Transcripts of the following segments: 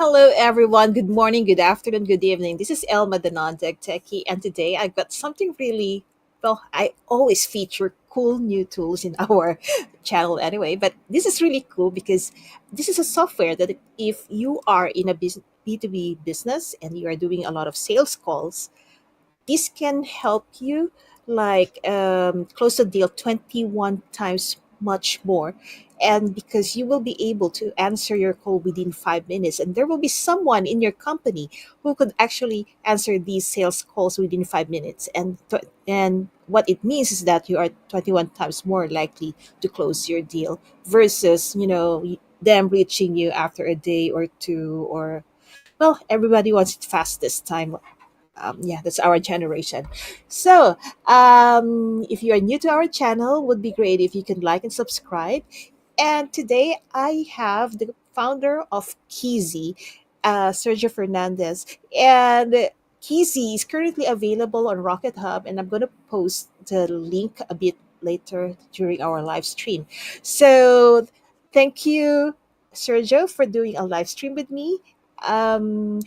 Hello, everyone. Good morning, good afternoon, good evening. This is Elma, the non-tech techie, and today I've got something really well. I always feature cool new tools in our channel anyway, but this is really cool because this is a software that if you are in a B2B business and you are doing a lot of sales calls, this can help you close the deal 21 times much more. And because you will be able to answer your call within 5 minutes, and there will be someone in your company who could actually answer these sales calls within 5 minutes. And what it means is that you are 21 times more likely to close your deal versus, them reaching you after a day or two, or well, everybody wants it fast this time. Yeah, that's our generation. So, if you are new to our channel, would be great if you can like and subscribe. And today I have the founder of Keyzii, Sergio Fernandez, and Keyzii is currently available on Rocket Hub, and I'm going to post the link a bit later during our live stream. So, thank you, Sergio, for doing a live stream with me. Um,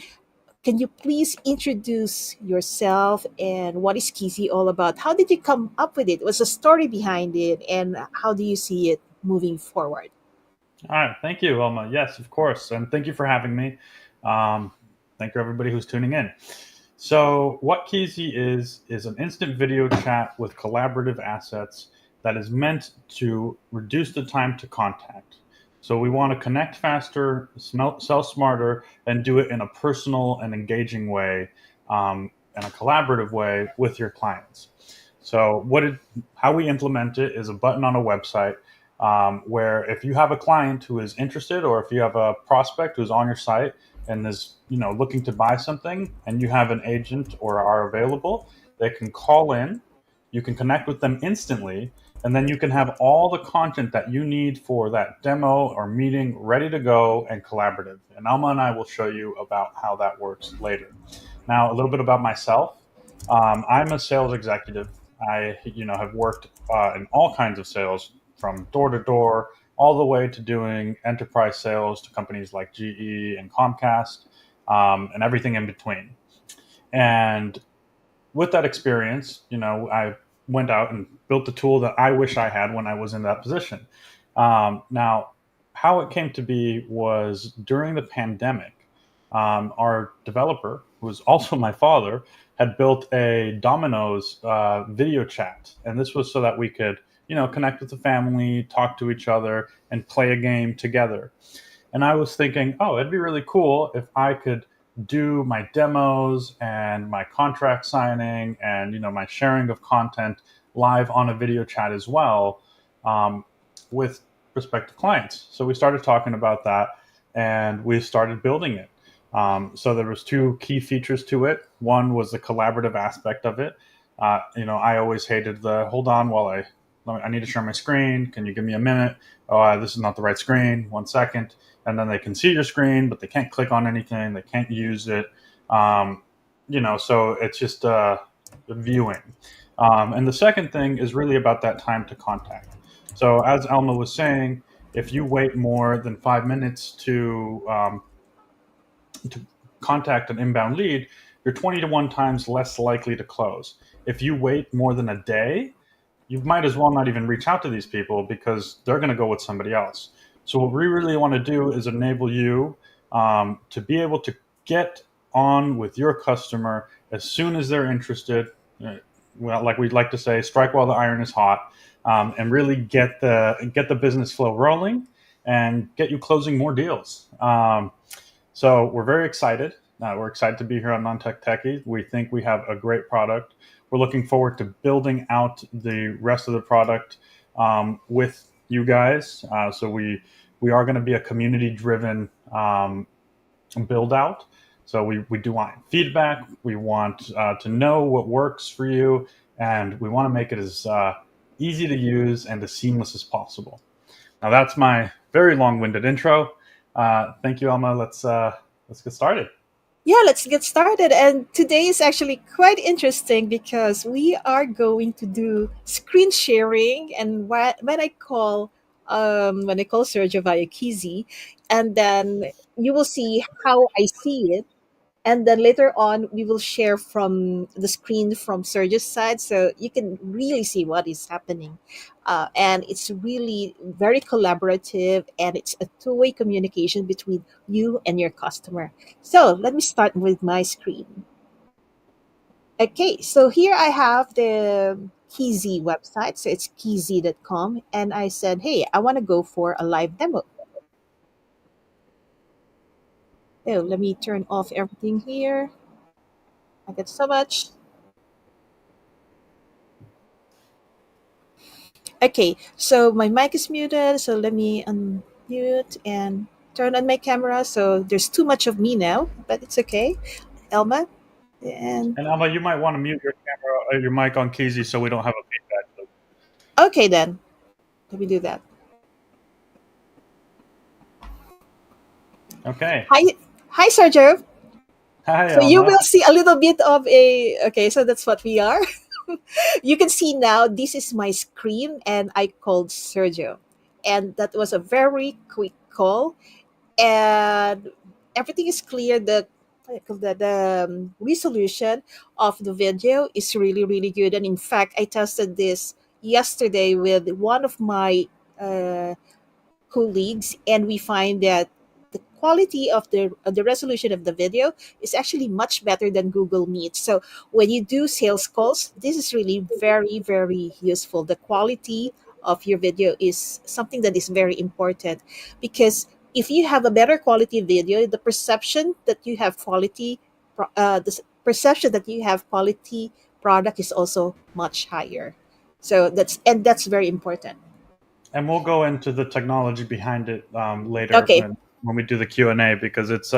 can you please introduce yourself and what is Kizzy all about? How did you come up with it? What's the story behind it? And how do you see it moving forward? All right, thank you, Elma. Yes, of course, and thank you for having me. Um, Thank you, everybody who's tuning in. So, what Keyzii is an instant video chat with collaborative assets that is meant to reduce the time to contact. So, we want to connect faster, sell smarter, and do it in a personal and engaging way, and a collaborative way with your clients. So, how we implement it is a button on a website where if you have a client who is interested, or if you have a prospect who's on your site and is looking to buy something, and you have an agent or are available, they can call in. You can connect with them instantly, and then you can have all the content that you need for that demo or meeting ready to go and collaborative. And Alma and I will show you about how that works later. Now, a little bit about myself. I'm a sales executive. I have worked in all kinds of sales, from door to door all the way to doing enterprise sales to companies like GE and Comcast, and everything in between. And with that experience, I went out and built the tool that I wish I had when I was in that position. Now, how it came to be was during the pandemic. Our developer, who was also my father, had built a Domino's video chat, and this was so that we could, connect with the family, talk to each other, and play a game together. And I was thinking, oh, it'd be really cool if I could do my demos and my contract signing and my sharing of content live on a video chat as well, with prospective clients. So we started talking about that, and we started building it. So there was two key features to it. One was the collaborative aspect of it. I always hated the hold on while I need to share my screen. Can you give me a minute? Oh, this is not the right screen. 1 second. And then they can see your screen, but they can't click on anything. They can't use it. So it's just viewing. And the second thing is really about that time to contact. So as Alma was saying, if you wait more than 5 minutes to contact an inbound lead, you're 20 to 1 times less likely to close. If you wait more than a day, you might as well not even reach out to these people because they're going to go with somebody else. So what we really want to do is enable you to be able to get on with your customer as soon as they're interested. Well, like we'd like to say, strike while the iron is hot, and really get the business flow rolling and get you closing more deals. So we're very excited. We're excited to be here on Non-Tech Techie. We think we have a great product. We're looking forward to building out the rest of the product with you guys. So we are going to be a community-driven build out. So we do want feedback. We want to know what works for you, and we want to make it as easy to use and as seamless as possible. Now that's my very long-winded intro. Thank you, Alma. Let's get started. Yeah, let's get started. And today is actually quite interesting because we are going to do screen sharing. And when I call when I call Sergio via Keyzii, and then you will see how I see it, and then later on we will share from the screen from Sergio's side, so you can really see what is happening. And it's really very collaborative, and it's a two-way communication between you and your customer. So let me start with my screen. Okay, so here I have the Keyzii website. So it's keyzii.com. And I said, hey, I want to go for a live demo. Oh, let me turn off everything here. I get so much. Okay, so my mic is muted. So let me unmute and turn on my camera. So there's too much of me now, but it's okay. Elma. And And Alma, you might want to mute your camera or your mic on Keyzii so we don't have a feedback loop. okay, then let me do that. Okay. Hi, hi, Sergio. Hi, So you Alma. will see a little bit of a. Okay, so that's what we are. You can see now this is my screen, and I called Sergio, and that was a very quick call, and everything is clear. The resolution of the video is really really good, and in fact I tested this yesterday with one of my uh, colleagues, and we find that the quality of the resolution of the video is actually much better than Google Meet. So when you do sales calls, this is really very very useful. The quality of your video is something that is very important, because if you have a better quality video, the perception that you have quality perception that you have quality product is also much higher. So that's very important. And we'll go into the technology behind it later Okay. when we do the Q&A because it's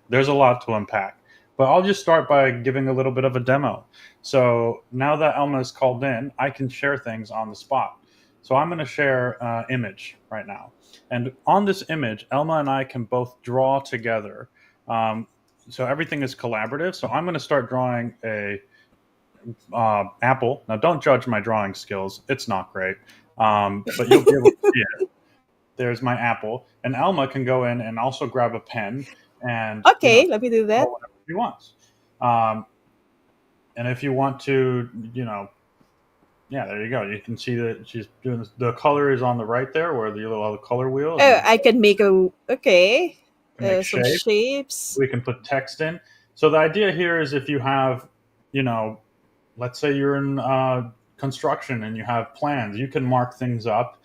there's a lot to unpack. But I'll just start by giving a little bit of a demo. So now that Elma is called in, I can share things on the spot. So I'm going to share image right now. And on this image, Elma and I can both draw together. So everything is collaborative. So I'm going to start drawing a apple. Now, don't judge my drawing skills. It's not great. But you'll be able to see it. There's my apple. And Alma can go in and also grab a pen and, Okay, let me do draw that. whatever she wants. Um, and if you want to, yeah, there you go. You can see that she's doing this. The color is on the right there where the little color wheel, and Oh, you I can make a okay, can make some shape. shapes. We can put text in. So the idea here is if you have, you know, let's say you're in construction and you have plans, you can mark things up.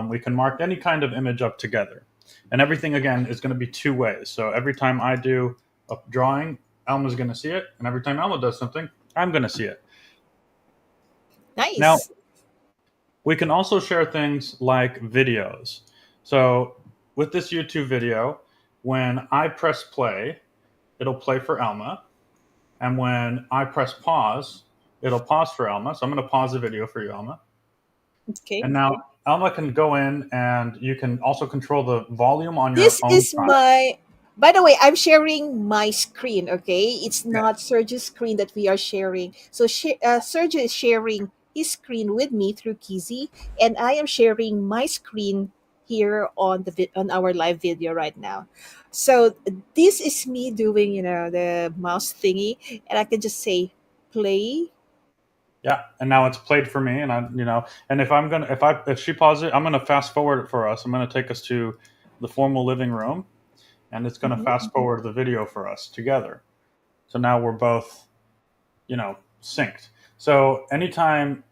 We can mark any kind of image up together. And everything, again, is going to be two ways. So every time I do a drawing, Alma's going to see it. And every time Alma does something, I'm going to see it. Now, Nice. we can also share things like videos. So with this YouTube video, when I press play, it'll play for Alma. And when I press pause, it'll pause for Alma. So I'm going to pause the video for you, Alma. Okay. And now Alma can go in and you can also control the volume on your This own is side. my. By the way, I'm sharing my screen. Okay, it's Yes. not Sergio's screen that we are sharing. So Sergio is sharing his screen with me through Keyzii, and I am sharing my screen here on on our live video right now. So this is me doing, the mouse thingy, and I can just say play. Yeah. And now it's played for me. And and if she pauses it, I'm gonna fast forward it for us. I'm gonna take us to the formal living room and it's gonna Mhm. fast forward the video for us together. So now we're both, synced. So anytime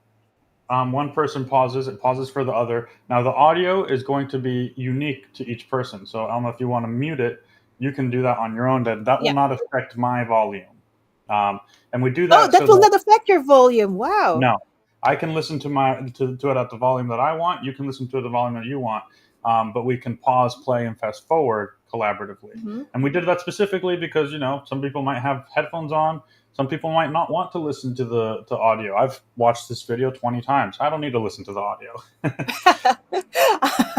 one person pauses, it pauses for the other. Now, the audio is going to be unique to each person. So, Alma, if you want to mute it, you can do that on your own. That will Yeah. not affect my volume. And we do Oh, that that so will that not affect your volume. Wow. no, I can listen to it at the volume that I want. You can listen to it at the volume that you want. But we can pause, play, and fast forward collaboratively. Hmm. And we did that specifically because some people might have headphones on. Some people might not want to listen to the to audio. I've watched this video 20 times. I don't need to listen to the audio.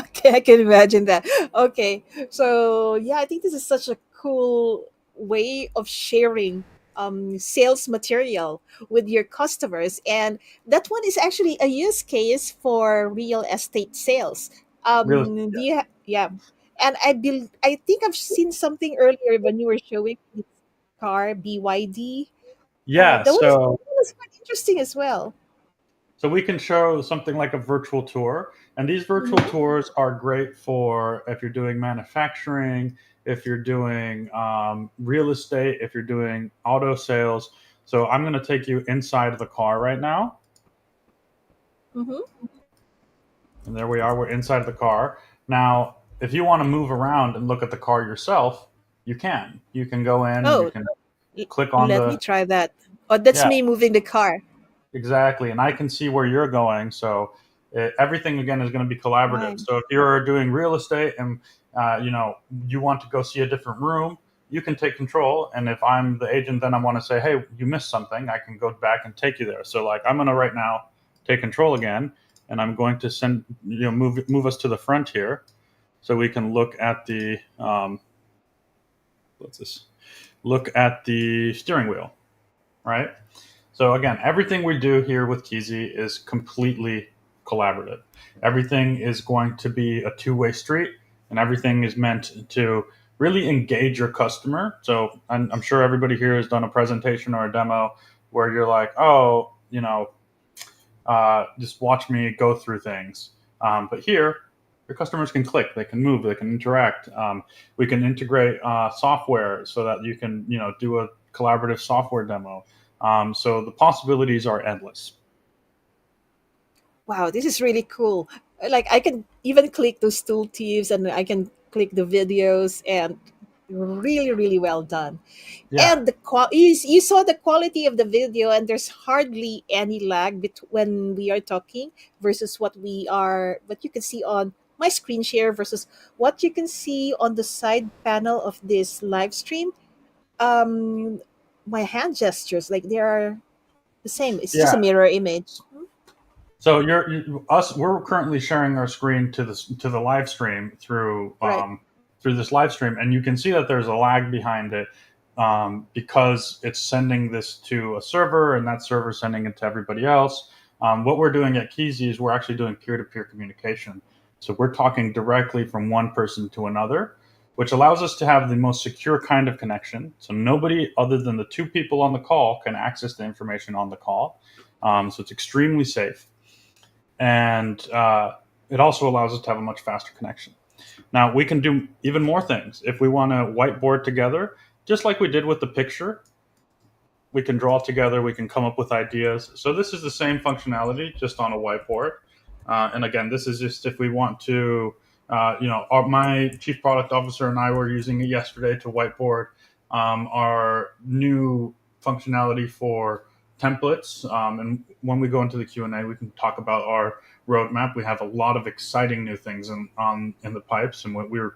Okay, I can imagine that. Okay, so yeah, I think this is such a cool way of sharing sales material with your customers, and that one is actually a use case for real estate sales. Real estate. Do you yeah. And I think I've seen something earlier when you were showing this car BYD. Yeah. That So was quite interesting as well. we can show something like a virtual tour, and these virtual Hmm. tours are great for if you're doing manufacturing, if you're doing real estate, if you're doing auto sales. So I'm going to take you inside of the car right now, Hmm. and there we are. We're inside of the car now. If you want to move around and look at the car yourself, you can. You can go in and you Oh, can l- click on let me the try that. Oh, that's yeah. me moving the car. Exactly, and I can see where you're going. So everything again is going to be collaborative. Right. So if you're doing real estate and you want to go see a different room, you can take control. And if I'm the agent, then I want to say, hey, you missed something. I can go back and take you there. So like I'm going to right now take control again, and I'm going to send move us to the front here, so we can look at the what's this? Look at the steering wheel, right? So again, everything we do here with Keyzii is completely collaborative. Everything is going to be a two-way street, and everything is meant to really engage your customer. So I'm sure everybody here has done a presentation or a demo where you're like, oh, just watch me go through things. But here, your customers can click, they can move, they can interact. We can integrate software so that you can, do a collaborative software demo. So the possibilities are endless. Wow, this is really cool. Like I can even click those tooltips and I can click the videos and really, really well done. Yeah, And you saw the quality of the video and there's hardly any lag when we are talking versus what you can see on my screen share versus what you can see on the side panel of this live stream. Um, my hand gestures, like they are the same. It's just a yeah. mirror image. So we're currently sharing our screen to the live stream Right. through this live stream, and you can see that there's a lag behind it because it's sending this to a server, and that server sending it to everybody else. What we're doing at Keyzii is we're actually doing peer-to-peer communication. So we're talking directly from one person to another, which allows us to have the most secure kind of connection. So nobody other than the two people on the call can access the information on the call. So it's extremely safe, and it also allows us to have a much faster connection. Now we can do even more things if we want to whiteboard together, just like we did with the picture. We can draw together. We can come up with ideas. So this is the same functionality, just on a whiteboard. And again, this is just if we want to, my chief product officer and I were using it yesterday to whiteboard our new functionality for templates. And when we go into the Q&A, we can talk about our roadmap. We have a lot of exciting new things in the pipes, and the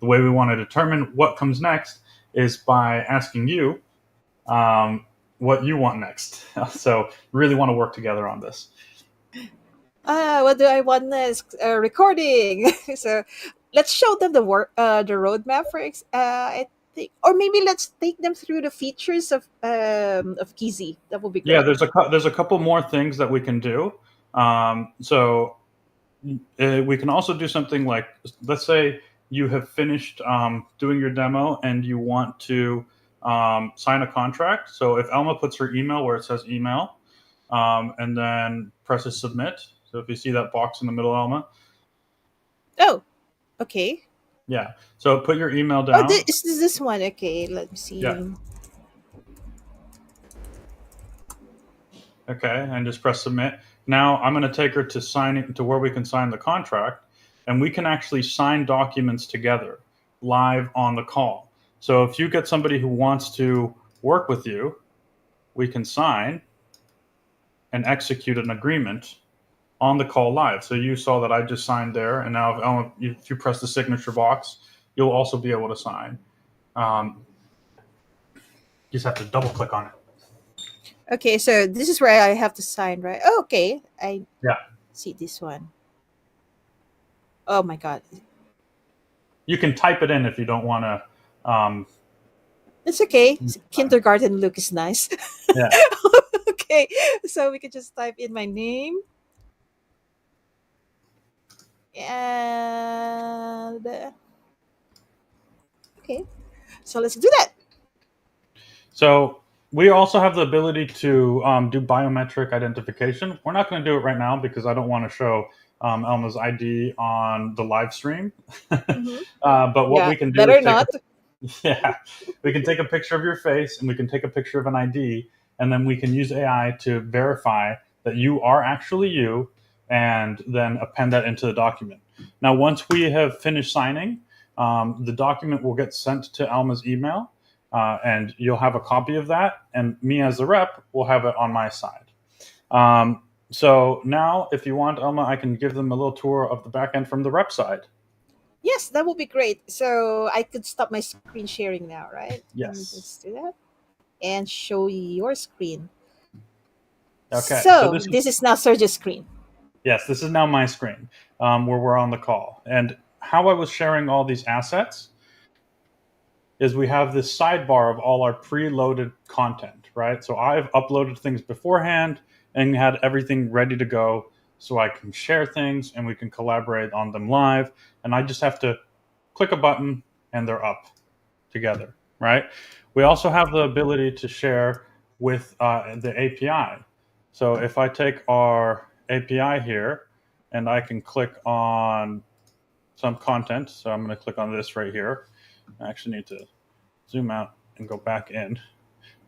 way we want to determine what comes next is by asking you um, what you want next. So really want to work together on this. What do I want next? Recording. So let's show them the roadmap I think, or maybe let's take them through the features of Keyzii. That would be Yeah, great. there's a couple more things that we can do. So we can also do something like, let's say you have finished doing your demo and you want to sign a contract. So if Elma puts her email where it says email, and then presses submit. So if you see that box in the middle, Elma, Oh, okay. yeah. So put your email Oh, down. this is this one. Okay, let me Yeah. see. Okay, and just press submit. Now I'm going to take her to sign it to where we can sign the contract, and we can actually sign documents together live on the call. So if you get somebody who wants to work with you, we can sign and execute an agreement on the call live. So you saw that I just signed there, and now if you press the signature box, you'll also be able to sign. You just have to double click on it. Okay, so this is where I have to sign, right? Oh, okay, I Yeah. see this one. Oh my god, You can type it in if you don't want to. it's okay. Kindergarten look is nice. Yeah. Okay, so we can just type in my name. And okay, so let's do that. So we also have the ability to do biometric identification. We're not going to do it right now because I don't want to show Elma's ID on the live stream. Hmm. But what Yeah, we can do is better take a not. yeah, we can take a picture of your face and we can take a picture of an ID, and then we can use AI to verify that you are actually you, and then append that into the document. Now, once we have finished signing, the document will get sent to Alma's email, and you'll have a copy of that, and me as the rep will have it on my side. So now, if you want, Alma, I can give them a little tour of the back end from the rep side. Yes, that would be great. So I could stop my screen sharing now, right? Let me Yes. just do that and show your screen. Okay. So So this this is now Sergio's screen. Yes, this is now my screen where we're on the call. And how I was sharing all these assets is we have this sidebar of all our preloaded content, right? So I've uploaded things beforehand and had everything ready to go so I can share things and we can collaborate on them live. And I just have to click a button and they're up together, right? We also have the ability to share with the API. So if I take our API here and I can click on some content, so I'm going to click on this right here. I actually need to zoom out and go back in.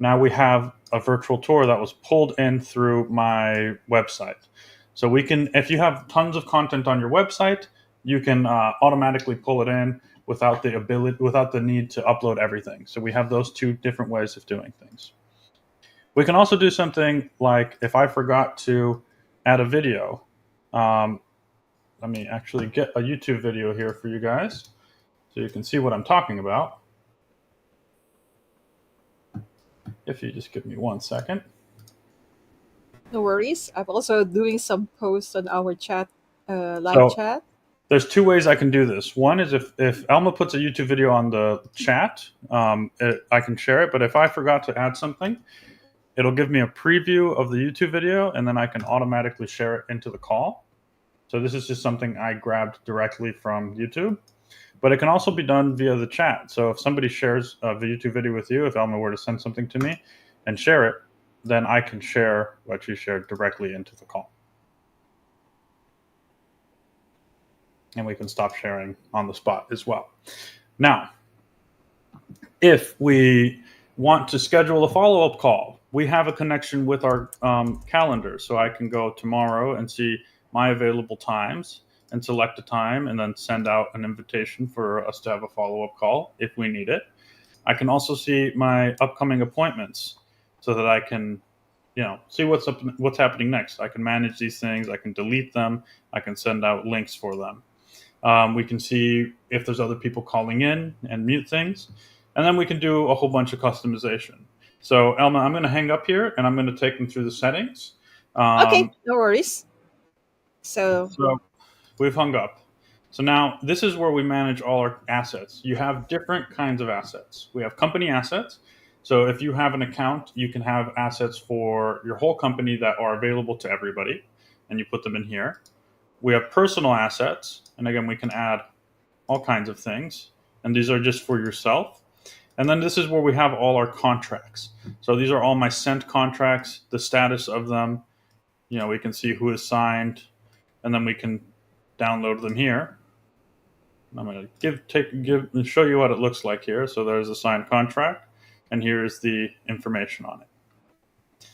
Now we have a virtual tour that was pulled in through my website. So we can, if you have tons of content on your website, you can automatically pull it in without the need to upload everything. So we have those two different ways of doing things. We can also do something like if I forgot to add a video. Um, Let me actually get a YouTube video here for you guys so you can see what I'm talking about. If you just give me 1 second. No worries. I'm also doing some posts on our chat, live So chat. there's two ways I can do this. One is if Elma puts a YouTube video on the chat, I can share it. But if I forgot to add something, it'll give me a preview of the YouTube video, and then I can automatically share it into the call. So this is just something I grabbed directly from YouTube. But it can also be done via the chat. So if somebody shares the YouTube video with you, if Elma were to send something to me and share it, then I can share what you shared directly into the call. And we can stop sharing on the spot as well. Now, if we want to schedule a follow-up call, we have a connection with our calendar. So I can go tomorrow and see my available times and select a time and then send out an invitation for us to have a follow-up call if we need it. I can also see my upcoming appointments so that I can see what's happening next. I can manage these things. I can delete them. I can send out links for them. We can see if there's other people calling in and mute things. And then we can do a whole bunch of customization. So, Elma, I'm going to hang up here and I'm going to take them through the settings. Okay, Um, no worries. So so, we've hung up. So, now this is where we manage all our assets. You have different kinds of assets. We have company assets. So, if you have an account, you can have assets for your whole company that are available to everybody, and you put them in here. We have personal assets, and again, we can add all kinds of things, and these are just for yourself. And then this is where we have all our contracts. So these are all my sent contracts, the status of them. We can see who is signed, and then we can download them here. I'm going to show you what it looks like here. So there's a signed contract, and here's the information on it.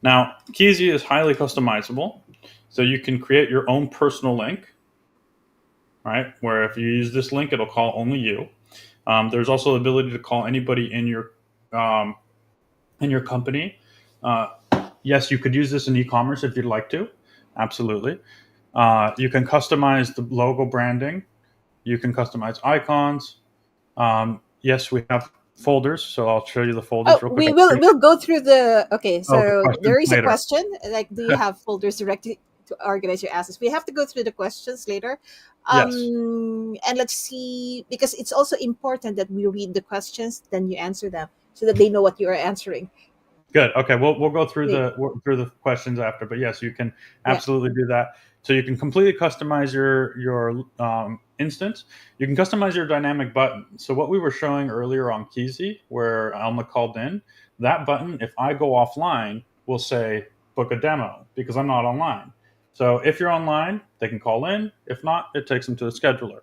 Now, Keyzii is highly customizable, so you can create your own personal link, right? Where if you use this link, it'll call only you. There's also the ability to call anybody in your company. Yes, you could use this in e-commerce if you'd like to. Absolutely. You can customize the logo branding. You can customize icons. Yes, we have folders, so I'll show you the folders oh, real quick. we'll go through the. Okay, The so questions there is a later. question like, do you have folders directly to organize your assets? We have to go through the questions later. Yes. And let's see, because it's also important that we read the questions, then you answer them so that they know what you are answering. Good. Okay, we'll go Great. through the questions after, but yes, you can Yeah. absolutely do that. So you can completely customize your instance. You can customize your dynamic button. So what we were showing earlier on Keyzii, where Alma called in, that button, if I go offline, will say book a demo because I'm not online. So if you're online, they can call in. If not, it takes them to the scheduler.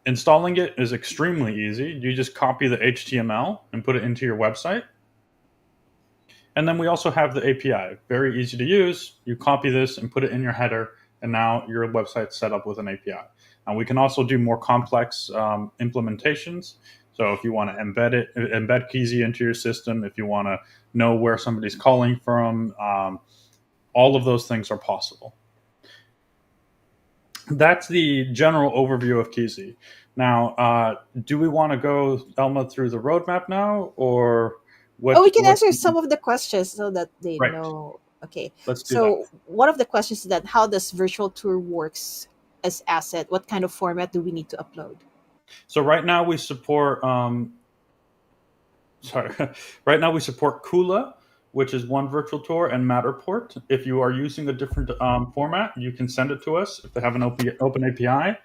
Installing it is extremely easy. You just copy the HTML and put it into your website. And then we also have the API, very easy to use. You copy this and put it in your header, and now your website's set up with an API. And we can also do more complex implementations. So if you want to embed Keyzii into your system, if you want to know where somebody's calling from, all of those things are possible. That's the general overview of Keyzii. Now, do we want to go, Elma, through the roadmap now, or Oh, what? we can answer some of the questions so that they Right. know. Okay. Let's do that. So one of the questions is that how does virtual tour works as asset? What kind of format do we need to upload? So right now we support sorry, right now we support Kula, which is one virtual tour, and Matterport. If you are using a different format, you can send it to us. If they have an open API,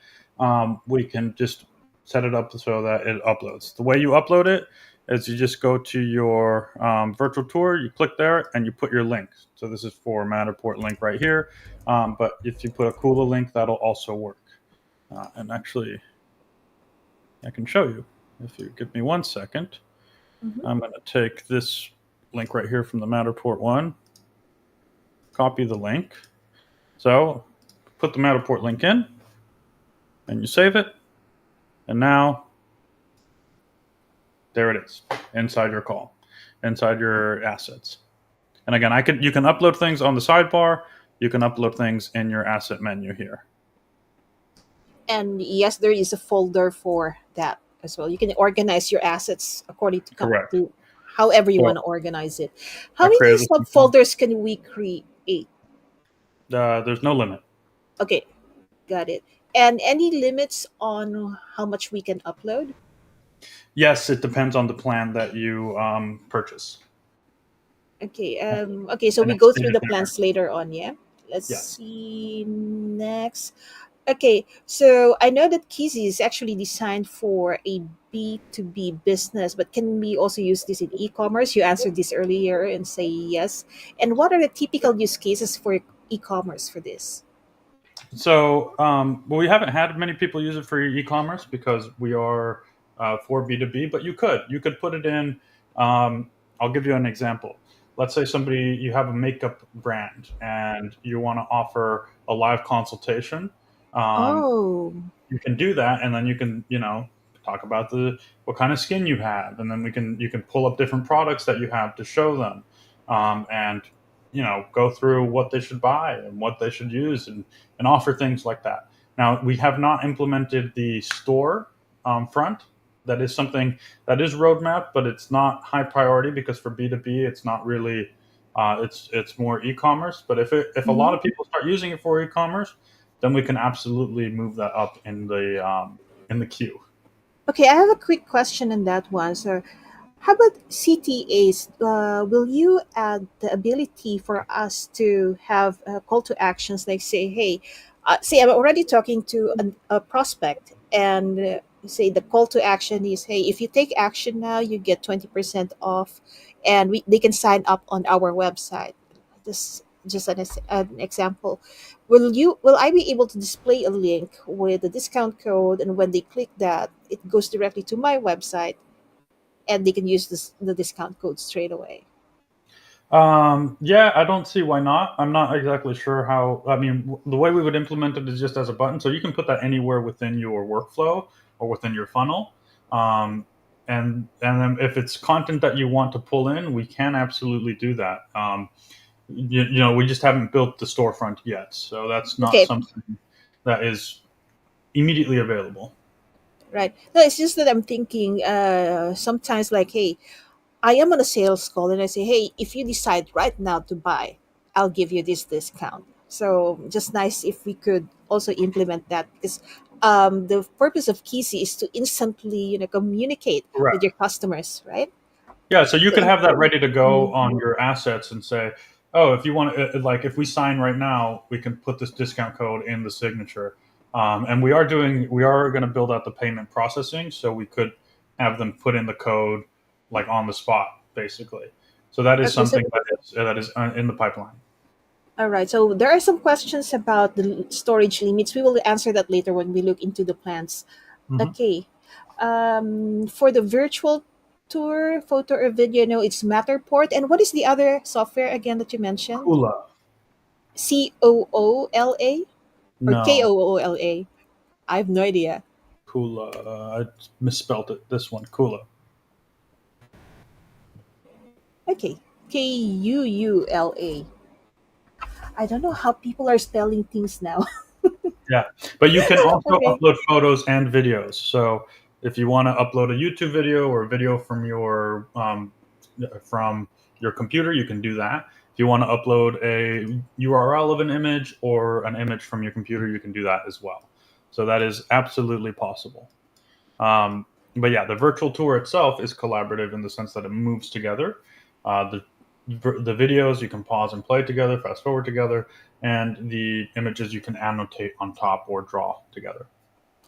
we can just set it up so that it uploads. The way you upload it is you just go to your virtual tour, you click there, and you put your link. So this is for Matterport link right here. But if you put a Kula link, that'll also work. And actually, I can show you if you give me 1 second. Mhm. I'm going to take this link right here from the Matterport one, copy the link. So put the Matterport link in, and you save it. And now there it is inside your call, inside your assets. And again, you can upload things on the sidebar. You can upload things in your asset menu here. And yes, there is a folder for that as well. You can organize your assets according Correct. to however you want So to organize it. How I many created a subfolders can we create? there's no limit. Okay, got it. And any limits on how much we can upload? Yes, it depends on the plan that you purchase. Okay. Okay. So And we it's go it through is the different. plans later on. Yeah. Let's Yes. see next. Okay. So I know that Keyzii is actually designed for a B2B business, but can we also use this in e-commerce? You answered this earlier and say yes. And what are the typical use cases for e-commerce for this? So, well, we haven't had many people use it for e-commerce because we are for B2B, but you could put it in. I'll give you an example. Let's say you have a makeup brand and you want to offer a live consultation. Um, Oh, you can do that, and then you can, talk about the what kind of skin you have, and then you can pull up different products that you have to show them, and go through what they should buy and what they should use, and offer things like that. Now we have not implemented the store front. That is something that is roadmap, but it's not high priority because for B2B it's not really. It's more e-commerce, but if a lot mhm. of people start using it for e-commerce, then we can absolutely move that up in the queue. Okay. I have a quick question on that one. So, how about CTAs? Will you add the ability for us to have call to actions like say, hey, say I'm already talking to a prospect and say the call to action is, hey, if you take action now, you get 20% off and they can sign up on our website. This just an example. Will I be able to display a link with the discount code and when they click that, it goes directly to my website and they can use the discount code straight away. Yeah, I don't see why not. I'm not exactly sure how. I mean, the way we would implement it is just as a button, so you can put that anywhere within your workflow or within your funnel. Um, and then if it's content that you want to pull in, we can absolutely do that. We just haven't built the storefront yet, so that's not Okay, something that is immediately available. right. No, it's just that I'm thinking sometimes like, hey, I am on a sales call and I say, hey, if you decide right now to buy, I'll give you this discount. So just nice if we could also implement that because the purpose of Keyzii is to instantly, communicate with Correct. your customers, right? Yeah, so you So could have that ready to go Mhm. on your assets and say, oh, if you want to, like, if we sign right now, we can put this discount code in the signature. And we are going to build out the payment processing, so we could have them put in the code like on the spot, basically. So that is Okay, so something that is in the pipeline. all right. So there are some questions about the storage limits. We will answer that later when we look into the plans. Hmm. Okay. For the virtual tour, photo or video, no, it's Matterport. And what is the other software again that you mentioned? Kula. Coola or No, Koola? I have no idea. Kula. I misspelled it. This one, Kula. Okay. Kuula. I don't know how people are spelling things now. Yeah, but you can also Okay. upload photos and videos. So if you want to upload a YouTube video or a video from your computer, you can do that. If you want to upload a URL of an image or an image from your computer, you can do that as well. So that is absolutely possible. But yeah, the virtual tour itself is collaborative in the sense that it moves together. The videos you can pause and play together, fast forward together, and the images you can annotate on top or draw together.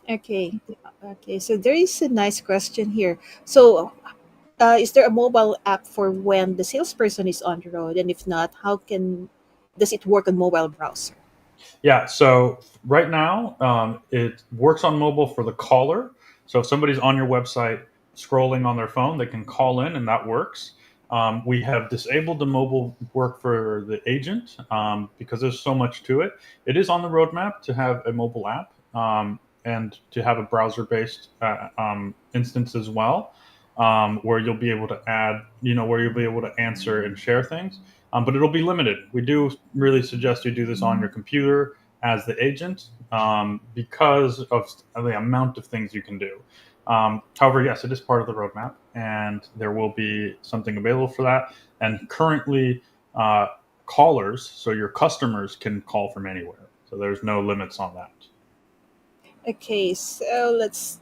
Okay. Okay. So there is a nice question here. So, is there a mobile app for when the salesperson is on the road? And if not, how can does it work on mobile browser? Yeah, so right now it works on mobile for the caller. So if somebody's on your website scrolling on their phone, they can call in and that works. We have disabled the mobile work for the agent because there's so much to it. It is on the roadmap to have a mobile app and to have a browser based instance as well, where you'll be able to add, where you'll be able to answer and share things. But it'll be limited. We do really suggest you do this on your computer as the agent because of the amount of things you can do. However, yes, it is part of the roadmap, and there will be something available for that. And currently, uh, callers, so your customers, can call from anywhere. So there's no limits on that. Okay, so let's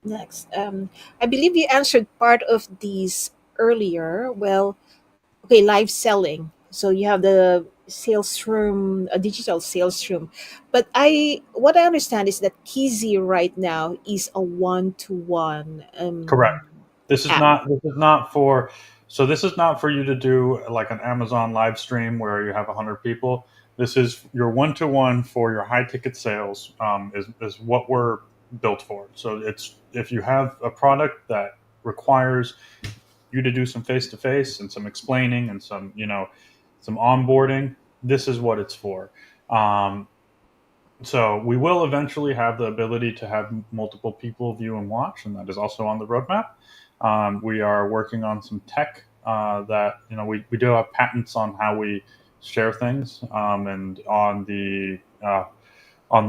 next. I believe you answered part of these earlier. Well, okay, live selling. So you have the sales room, a digital sales room. But what I understand is that Keyzii right now is a one-to-one Correct. This is app. not. This is not for. So this is not for you to do like an Amazon live stream where you have 100 people. This is your one-to-one for your high ticket sales. Is what we're built for. So it's if you have a product that requires you to do some face-to-face and some explaining and some onboarding. This is what it's for. Um, so we will eventually have the ability to have multiple people view and watch, and that is also on the roadmap. We are working on some tech that we do have patents on how we share things and on the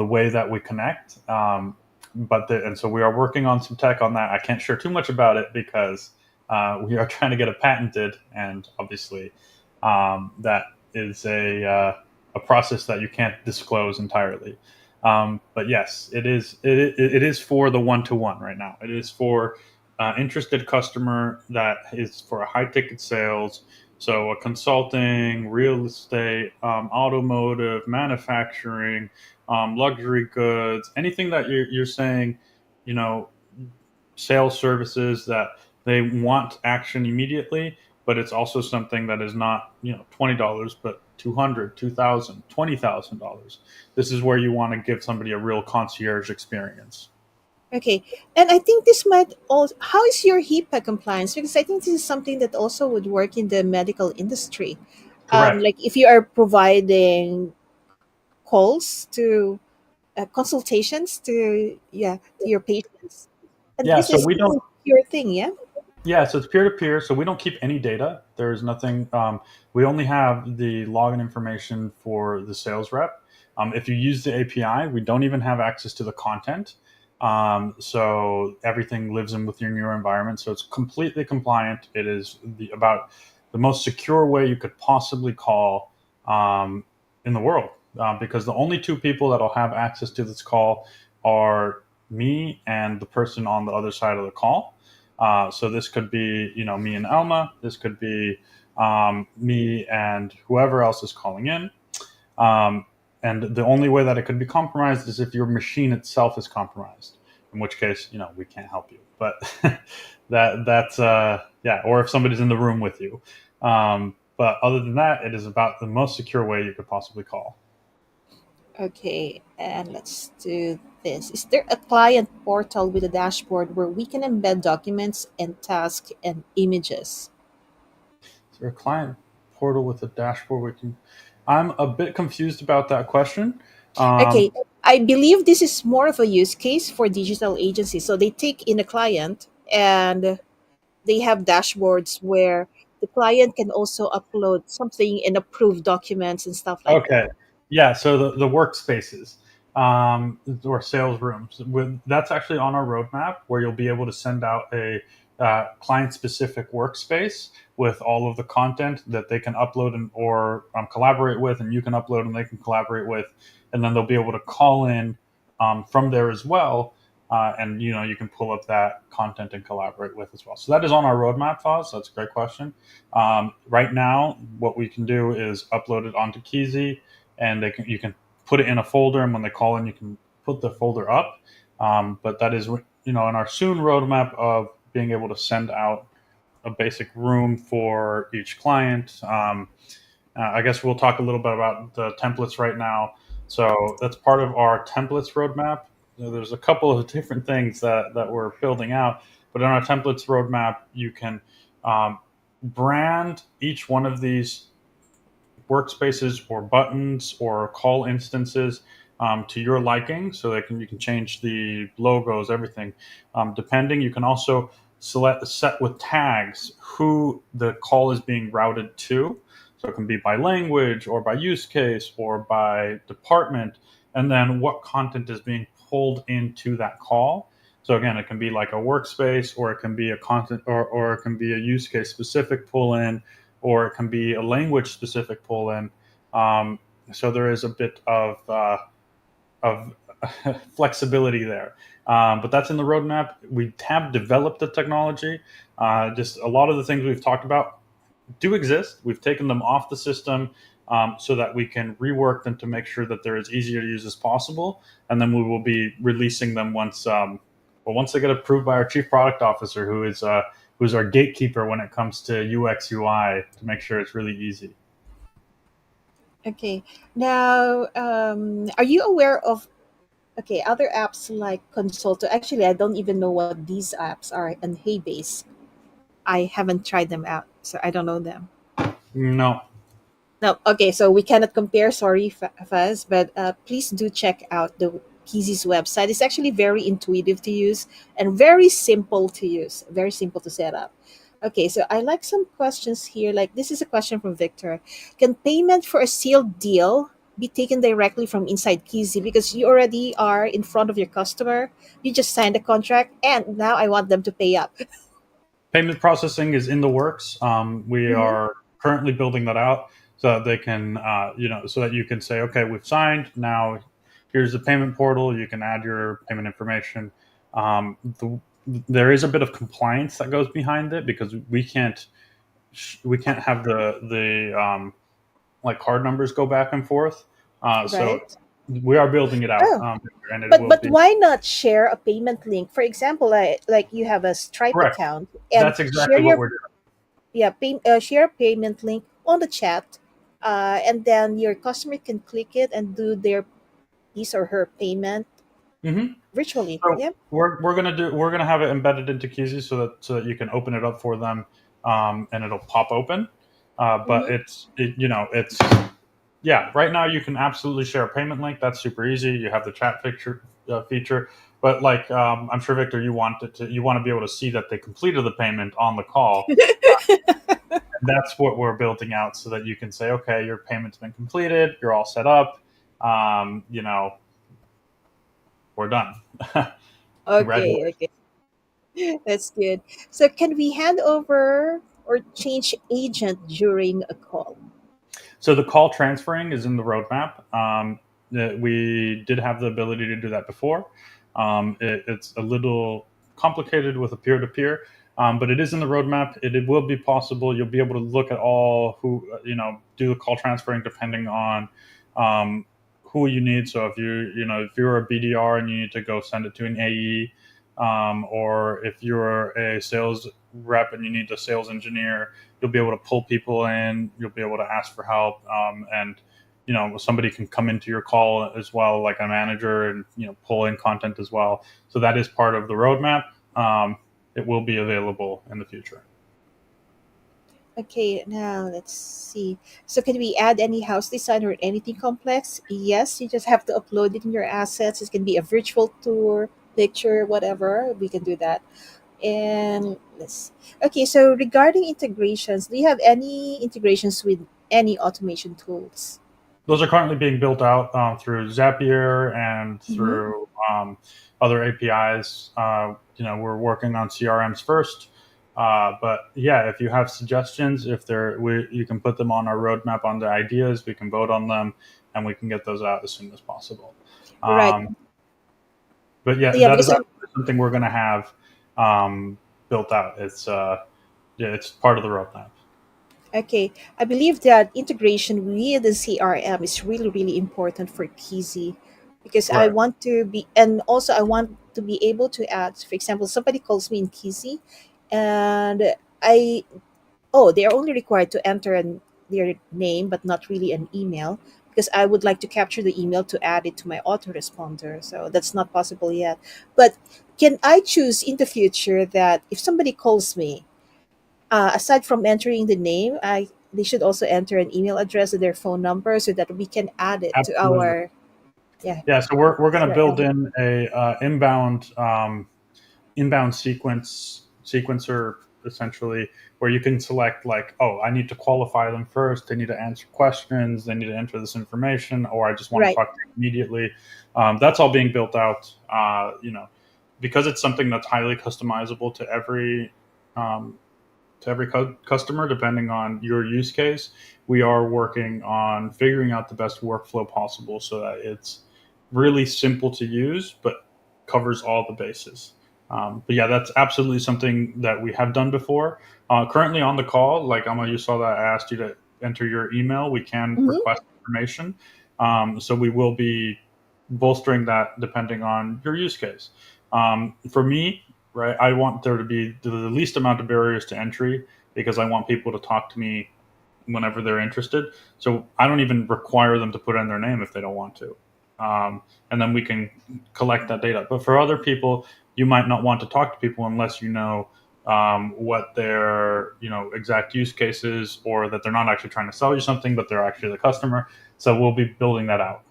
way that we connect. And so we are working on some tech on that. I can't share too much about it because we are trying to get it patented, and obviously that is a process that you can't disclose entirely. But yes, it is for the one-to-one right now. It is for interested customer that is for a high ticket sales. So a consulting, real estate, automotive, manufacturing, luxury goods, anything that you're saying, you know, sales services that they want action immediately, but it's also something that is not, $20, but 200, 2,000, $20,000. This is where you want to give somebody a real concierge experience. Okay, and I think this might also. How is your HIPAA compliance? Because I think this is something that also would work in the medical industry. Correct. Like if you are providing calls to consultations to to your patients, and Yeah. this So is we don't. your thing, yeah. Yeah, so it's peer to peer. So we don't keep any data. There is nothing. We only have the login information for the sales rep. If you use the API, we don't even have access to the content. So everything lives in within your environment. So it's completely compliant. It is about the most secure way you could possibly call in the world, because the only two people that'll have access to this call are me and the person on the other side of the call. So this could be, me and Elma. This could be me and whoever else is calling in. Um, and the only way that it could be compromised is if your machine itself is compromised, in which case, we can't help you. But that's yeah, or if somebody's in the room with you. But other than that, it is about the most secure way you could possibly call. Okay, and let's do this. Is there a client portal with a dashboard where we can embed documents and tasks and images? Is there a client portal with a dashboard we can? I'm a bit confused about that question. Okay, Um, I believe this is more of a use case for digital agencies. So they take in a client and they have dashboards where the client can also upload something and approve documents and stuff like Okay. that. Yeah. So the workspaces or sales rooms, that's actually on our roadmap where you'll be able to send out a client specific workspace with all of the content that they can upload or collaborate with, and you can upload and they can collaborate with. And then they'll be able to call in from there as well. And you can pull up that content and collaborate with as well. So that is on our roadmap, Foz. That's a great question. Right now, what we can do is upload it onto Keyzii, and you can put it in a folder. And when they call in, you can put the folder up. But that is, in our soon roadmap of being able to send out a basic room for each client. I guess we'll talk a little bit about the templates right now. So that's part of our templates roadmap. There's a couple of different things that we're building out, but in our templates roadmap, you can brand each one of these workspaces or buttons or call instances to your liking, so that you can change the logos, everything. Depending, you can also set with tags who the call is being routed to. So it can be by language or by use case or by department, and then what content is being pulled into that call. So again, it can be like a workspace, or it can be a content, or it can be a use case specific pull in, or it can be a language specific pull in. So there is a bit of flexibility there. But that's in the roadmap. We have developed the technology. Just a lot of the things we've talked about do exist. We've taken them off the system so that we can rework them to make sure that they're as easy to use as possible. And then we will be releasing them once they get approved by our chief product officer, who's our gatekeeper when it comes to UX UI, to make sure it's really easy. Okay. Now, are you aware of other apps like Consulto? Actually, I don't even know what these apps are. And Heybase, I haven't tried them out, so I don't know them. No. No, okay, so we cannot compare. Sorry, Faz, but please do check out the Keyzii's website. It's actually very intuitive to use and very simple to use, very simple to set up. Okay, so I like some questions here. Like this is a question from Victor. Can payment for a sealed deal be taken directly from inside Keyzii because you already are in front of your customer? You just signed a contract, and now I want them to pay up. Payment processing is in the works. We Mm-hmm. are currently building that out so that they can, so that you can say, okay, we've signed. Now, here's the payment portal. You can add your payment information. There is a bit of compliance that goes behind it, because we can't have the like card numbers go back and forth. So Right? we are building it out, Oh, and it but will be why not share a payment link? For example, like you have a Stripe correct. account and That's share exactly what your we're doing. share a payment link on the chat, and then your customer can click it and do their his or her payment Mm-hmm. virtually. So Yep. we're gonna have it embedded into Keyzii so that you can open it up for them, and it'll pop open. But Mm-hmm. it's yeah. Right now you can absolutely share a payment link. That's super easy. You have the chat feature, but like I'm sure, Victor, you want to be able to see that they completed the payment on the call. And that's what we're building out, so that you can say, okay, your payment's been completed. You're all set up. Um, you know, we're done. Okay. Congratulations. Okay. That's good. So can we hand over or change agent during a call? So the call transferring is in the roadmap. We did have the ability to do that before. It's a little complicated with a peer to peer. But it is in the roadmap. It will be possible. You'll be able to look at all who, do the call transferring depending on who you need. So if you're a BDR and you need to go send it to an AE, or if you're a sales rep and you need a sales engineer, you'll be able to pull people in. You'll be able to ask for help, and somebody can come into your call as well, like a manager, and pull in content as well. So that is part of the roadmap. It will be available in the future. Okay, now let's see. So can we add any house design or anything complex? Yes, you just have to upload it in your assets. It can be a virtual tour, picture, whatever. We can do that. And let's okay, so regarding integrations, do you have any integrations with any automation tools? Those are currently being built out through Zapier and Mm-hmm. through other APIs. We're working on CRMs first. But yeah, if you have suggestions, you can put them on our roadmap on the ideas. We can vote on them, and we can get those out as soon as possible. Right. Um, but yeah, Yeah, that is because actually something we're going to have built out. It's part of the roadmap. okay, I believe that integration with the CRM is really, really important for Keyzii because I Right. want to be, and also I want to be able to add, for example, somebody calls me in Keyzii and I, oh, they are only required to enter their name, but not really an email because I would like to capture the email to add it to my autoresponder. So that's not possible yet. But can I choose in the future that if somebody calls me, aside from entering the name, they should also enter an email address and their phone number so that we can add it to Absolutely. our yeah Yeah. So we're going to build CRM. in a inbound sequencer, essentially, where you can select, like, oh, I need to qualify them first, they need to answer questions, they need to enter this information, or I just want to Right. talk to them immediately. That's all being built out, because it's something that's highly customizable um, to every customer depending on your use case. We are working on figuring out the best workflow possible so that it's really simple to use but covers all the bases. But yeah, that's absolutely something that we have done before. Currently on the call, like Amma, you saw that I asked you to enter your email. We can Hmm. request information. So we will be bolstering that depending on your use case. For me, right, I want there to be the least amount of barriers to entry because I want people to talk to me whenever they're interested. So I don't even require them to put in their name if they don't want to. And then we can collect that data. But for other people, you might not want to talk to people unless you know what their exact use case is, or that they're not actually trying to sell you something, but they're actually the customer. So we'll be building that out.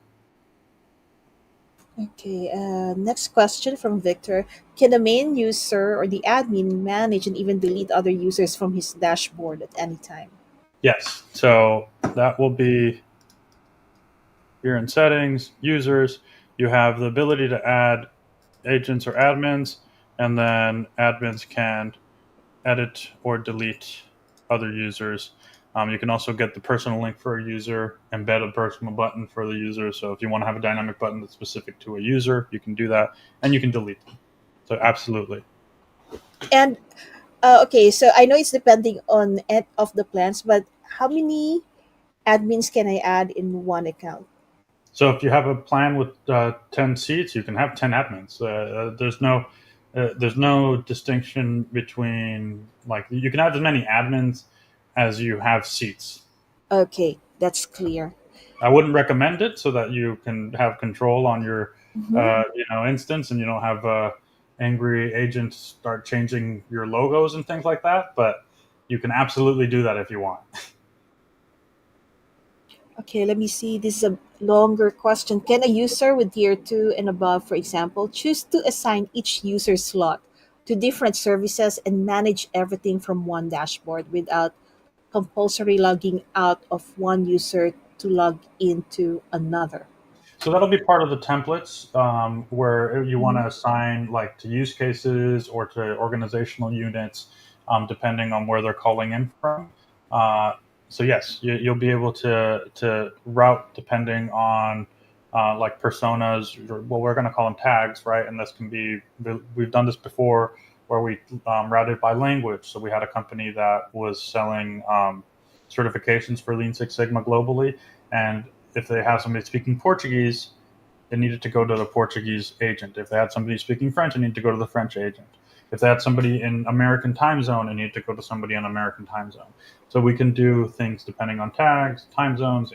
Okay. Next question from Victor: can the main user or the admin manage and even delete other users from his dashboard at any time? Yes. So that will be here in settings, users. You have the ability to add agents or admins, and then admins can edit or delete other users. You can also get the personal link for a user, embed a personal button for the user. So if you want to have a dynamic button that's specific to a user, you can do that, and you can delete them. So absolutely. And okay, so I know it's depending on of the plans, but how many admins can I add in one account? So if you have a plan with 10 seats, you can have 10 admins. There's no distinction between, like, you can have as many admins as you have seats. Okay, that's clear. I wouldn't recommend it so that you can have control on your Mhm. instance, and you don't have angry agents start changing your logos and things like that. But you can absolutely do that if you want. Okay, let me see. This is a longer question. Can a user with tier 2 and above, for example, choose to assign each user slot to different services and manage everything from one dashboard without compulsory logging out of one user to log into another? So that'll be part of the templates, where you want Mhm. to assign, like, to use cases or to organizational units, depending on where they're calling in from. Uh, so yes, you'll be able to route depending on like personas, or, well, we're going to call them tags, right? And this can be, we've done this before. where we routed by language. So we had a company that was selling certifications for Lean Six Sigma globally, and if they have somebody speaking Portuguese, it needed to go to the Portuguese agent. If they had somebody speaking French, it needed to go to the French agent. If they had somebody in American time zone, it needed to go to somebody in American time zone. So we can do things depending on tags, time zones,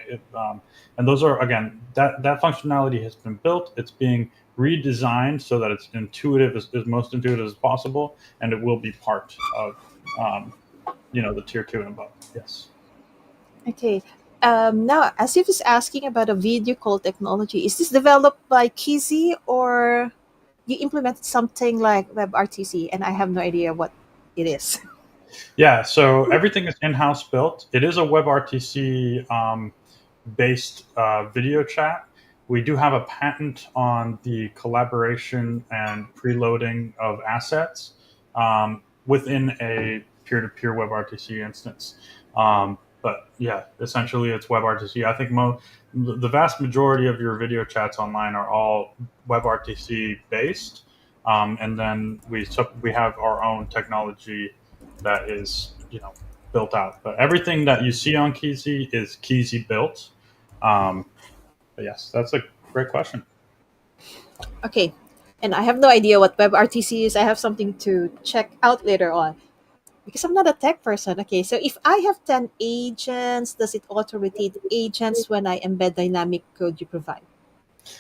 and those are, again, that functionality has been built. It's being redesigned so that it's intuitive, as most intuitive as possible, and it will be part of um, the tier 2 and above. Yes. Okay. Now, as if it's asking about a video call technology, is this developed by Keyzii or you implemented something like WebRTC and I have no idea what it is? Yeah, so everything is in-house built. It is a WebRTC based video chat. We do have a patent on the collaboration and preloading of assets within a peer-to-peer WebRTC instance. But yeah, essentially it's WebRTC. I think the vast majority of your video chats online are all WebRTC based, and then we have our own technology that is built out. But everything that you see on Keyzii is Keyzii built. But yes, that's a great question. Okay. And I have no idea what WebRTC is. I have something to check out later on because I'm not a tech person. Okay, so if I have 10 agents, does it auto rotate agents when I embed dynamic code you provide?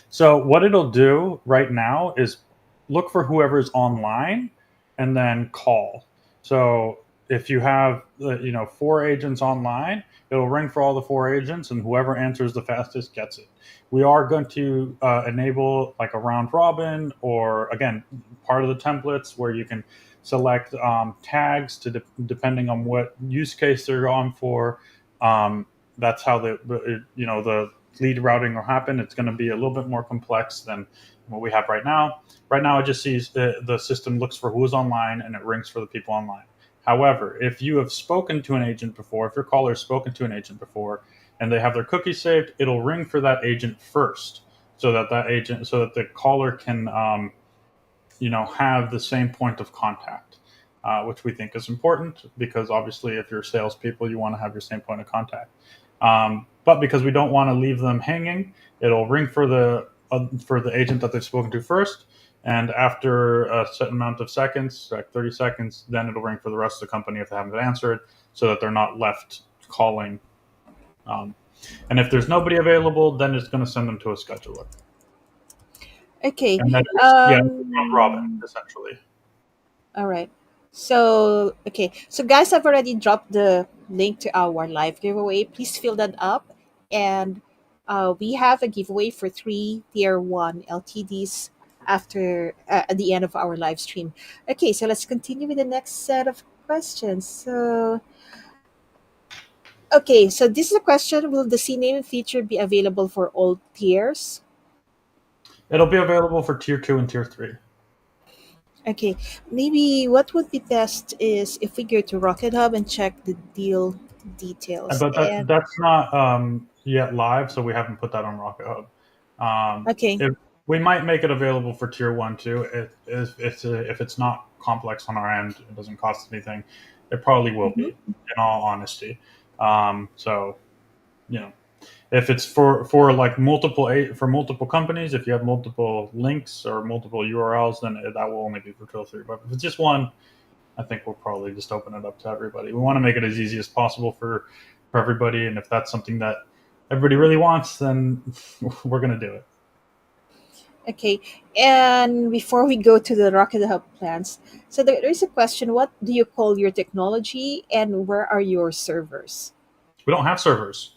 So what it'll do right now is look for whoever's online and then call. So if you have 4 agents online, it'll ring for all the 4 agents, and whoever answers the fastest gets it. We are going to enable like a round robin, or again, part of the templates where you can select tags depending on what use case they're on for. That's how the lead routing will happen. It's going to be a little bit more complex than what we have right now. Right now, it just sees the system looks for who is online and it rings for the people online. However, if you have spoken to an agent before, if your caller has spoken to an agent before and they have their cookies saved, it'll ring for that agent first, so that the caller can have the same point of contact, which we think is important because obviously, if you're salespeople, you want to have your same point of contact. But because we don't want to leave them hanging, it'll ring for the agent that they've spoken to first, and after a certain amount of seconds, like 30 seconds, then it'll ring for the rest of the company if they haven't answered, so that they're not left calling. Um, and if there's nobody available, then it's going to send them to a scheduler, Okay. and that is round robin essentially. All right. So, okay. So, guys, I've already dropped the link to our live giveaway. Please fill that up. And we have a giveaway for 3 tier 1 LTDs at the end of our live stream. Okay. So, let's continue with the next set of questions. So, okay. So, this is a question. Will the CNAME feature be available for all tiers? It'll be available for tier 2 and tier 3. Okay, maybe what would be best is if we go to Rocket Hub and check the deal details. But And that's not yet live, so we haven't put that on Rocket Hub. okay, If we might make it available for tier 1 too. If it's not complex on our end, it doesn't cost anything. It probably will be, mhm. in all honesty. So you know, if it's for like multiple companies, if you have multiple links or multiple URLs, then that will only be for tier 3. But if it's just one, I think we'll probably just open it up to everybody. We want to make it as easy as possible for everybody, and if that's something that everybody really wants, then we're going to do it. Okay, and before we go to the Rocket Hub plans, so there is a question: what do you call your technology, and where are your servers? We don't have servers,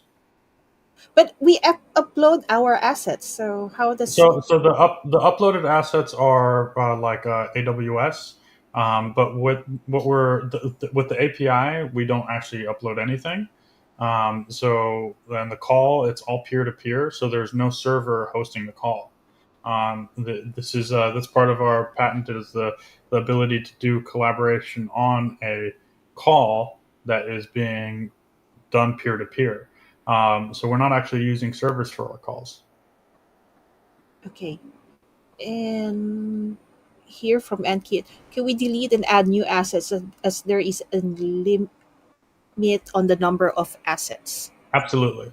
But we upload our assets, so how does so the uploaded assets are like AWS. But with the API, we don't actually upload anything. So then the call, it's all peer to peer, so there's no server hosting the call. This part of our patent is the ability to do collaboration on a call that is being done peer to peer. So we're not actually using servers for our calls. okay? And here from Nkit, can we delete and add new assets as there is a limit on the number of assets? Absolutely.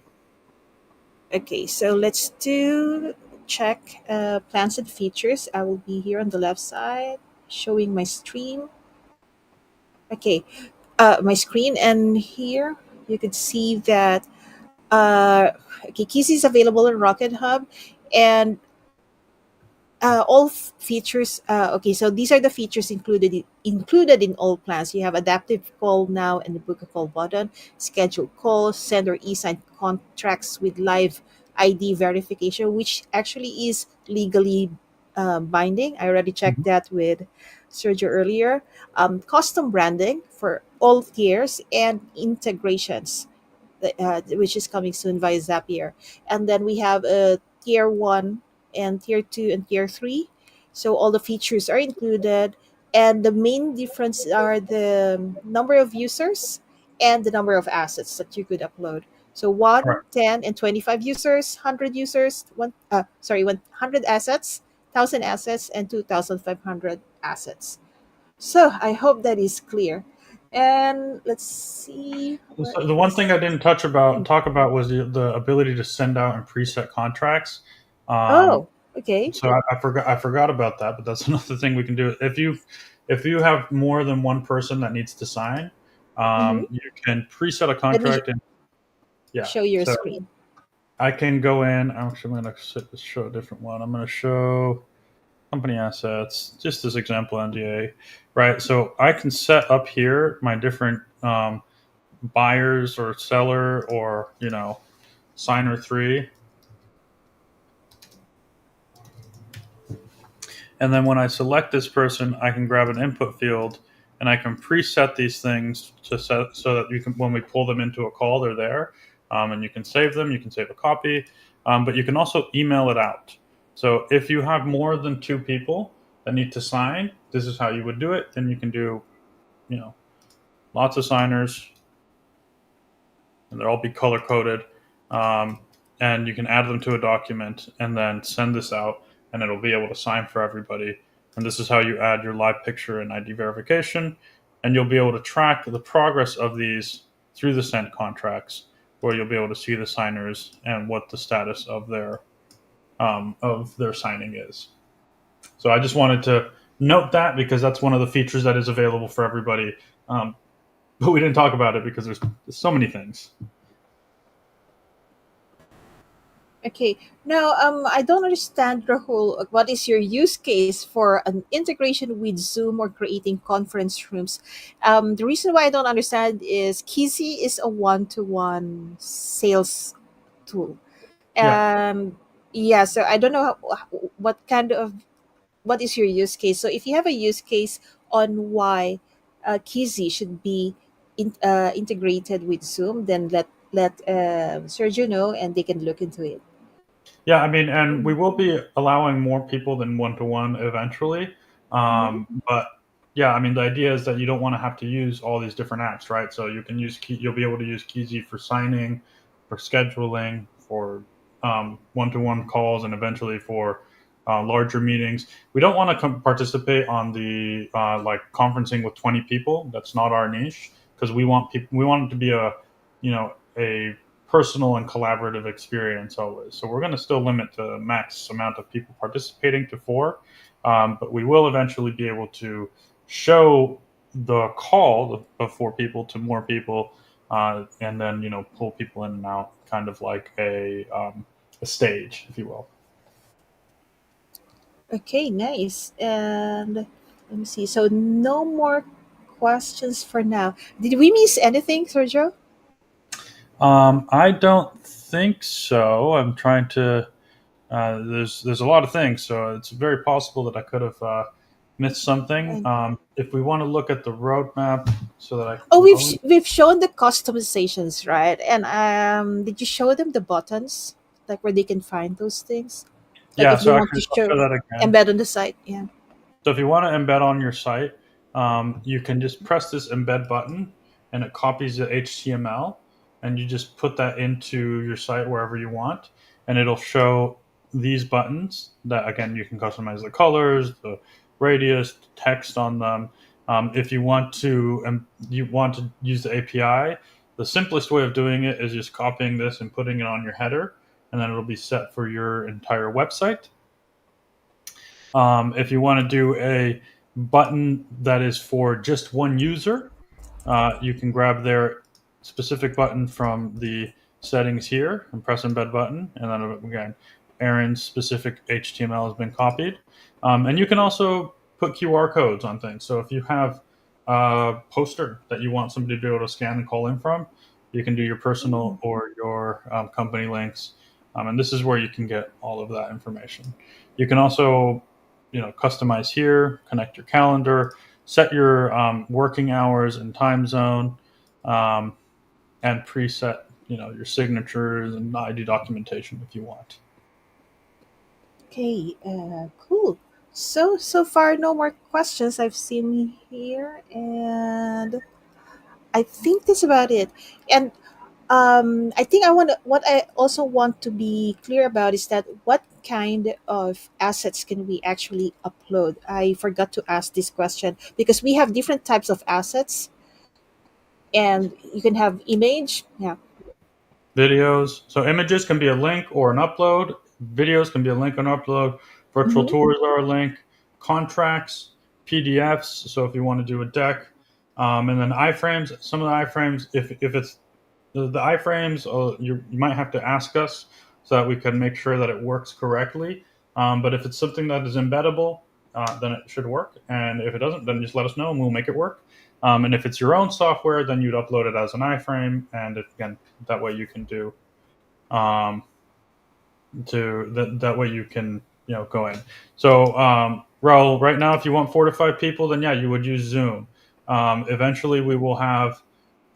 Okay, so let's do check plans and features. I will be here on the left side showing my stream. Okay, my screen, and here you could see that okay, Keyzii is available in Rocket Hub, and all features. Okay, so these are the features included in all plans. You have adaptive call now and the book a call button, schedule calls, send or e-sign contracts with live ID verification, which actually is legally binding. I already checked Mhm. that with Sergio earlier. Custom branding for all tiers and integrations, which is coming soon via Zapier. And then we have a tier one and tier two and tier three. So all the features are included. And the main difference are the number of users and the number of assets that you could upload. So All right. 1, 10, and 25 users, 100 users, 100 assets, 1,000 assets, and 2,500 assets. So I hope that is clear. And let's see, where So the one thing is I didn't talk about was the ability to send out and preset contracts. Um, Oh, okay. so I forgot about that, but that's another thing we can do. If you have more than one person that needs to sign, Mm-hmm. you can preset a Let me contract, and yeah. show your So screen. I can go in. Actually, I'm going to show a different one. I'm going to show company assets, just this example NDA, right? So I can set up here my different buyers or seller or signer three, and then when I select this person, I can grab an input field and I can preset these things to set so that you can, when we pull them into a call, they're there, and you can save them. You can save a copy, but you can also email it out. So if you have more than two people that need to sign, this is how you would do it. Then you can do, you know, lots of signers, and they'll all be color coded. Um, and you can add them to a document and then send this out, and it'll be able to sign for everybody. And this is how you add your live picture and ID verification. And you'll be able to track the progress of these through the sent contracts, where you'll be able to see the signers and what the status of their signing is. So I just wanted to note that because that's one of the features that is available for everybody. But we didn't talk about it because there's so many things. Okay. Now, I don't understand, Rahul. What is your use case for an integration with Zoom or creating conference rooms? The reason why I don't understand is Keyzii is a one-to-one sales tool. Yeah. Yeah, so I don't know what kind of what is your use case. So if you have a use case on why Keyzii should be integrated with Zoom, then let Sergio know, and they can look into it. Yeah, I mean, and we will be allowing more people than one to one eventually. Mm-hmm. But yeah, I mean, the idea is that you don't want to have to use all these different apps, right? So you'll be able to use Keyzii for signing, for scheduling, for one to one calls, and eventually for larger meetings. We don't want to participate on the like conferencing with 20 people. That's not our niche because we want people. We want it to be a personal and collaborative experience always. So we're going to still limit the max amount of people participating to four, but we will eventually be able to show the call of four people to more people, and then pull people in and out, kind of like a stage, if you will. Okay, nice. And let me see. So no more questions for now. Did we miss anything, Sergio? I don't think so. I'm trying to. There's a lot of things, so it's very possible that I could have missed something. And If we want to look at the roadmap, so that I oh, can. Oh, we've shown the customizations, right? And did you show them the buttons, like where they can find those things, like yeah. if they So want to actually, I'll show show that again. embed on the site? Yeah. So if you want to embed on your site, you can just press this embed button, and it copies the HTML, and you just put that into your site wherever you want, and it'll show these buttons that again you can customize the colors, the radius, text on them. If you want to use the API, the simplest way of doing it is just copying this and putting it on your header, and then it'll be set for your entire website. If you want to do a button that is for just one user, you can grab their specific button from the settings here and press embed button. And then again, Aaron's specific HTML has been copied. And you can also put QR codes on things. So if you have a poster that you want somebody to be able to scan and call in from, you can do your personal or your company links. And this is where you can get all of that information. You can also, customize here, connect your calendar, set your working hours and time zone, um, and preset, your signatures and ID documentation if you want. Okay, cool. So far, no more questions I've seen here, and I think that's about it. And I think what I also want to be clear about is that what kind of assets can we actually upload? I forgot to ask this question because we have different types of assets, and you can have image. Yeah. Videos. So images can be a link or an upload. Videos can be a link and upload. Virtual Mm-hmm. tours are a link. Contracts, PDFs. So if you want to do a deck, and then iframes. Some of the iframes, if it's the iframes, you might have to ask us so that we can make sure that it works correctly. But if it's something that is embeddable, then it should work. And if it doesn't, then just let us know and we'll make it work. And if it's your own software, then you'd upload it as an iframe, and again, that way you can do that way you can go in. So Raul, right now, if you want 4 to 5 people, then yeah, you would use Zoom. Eventually, we will have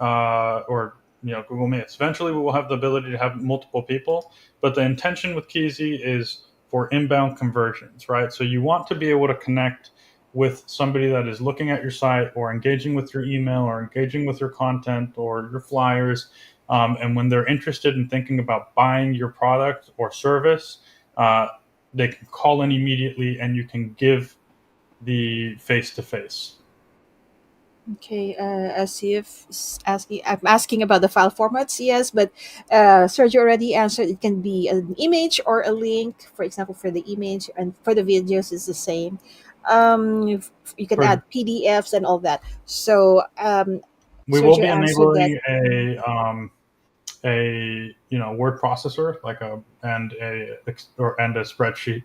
or Google Meets. Eventually, we will have the ability to have multiple people, but the intention with Keyzii is for inbound conversions, right? So you want to be able to connect with somebody that is looking at your site or engaging with your email or engaging with your content or your flyers. And when they're interested in thinking about buying your product or service, they can call in immediately and you can give the face to face. Okay, as if asking, I'm asking about the file formats. Yes, but Sergio already answered. It can be an image or a link. For example, for the image and for the videos, is the same. You can For add PDFs and all that. So We will Sergio be answered that. enabling a word processor like and a spreadsheet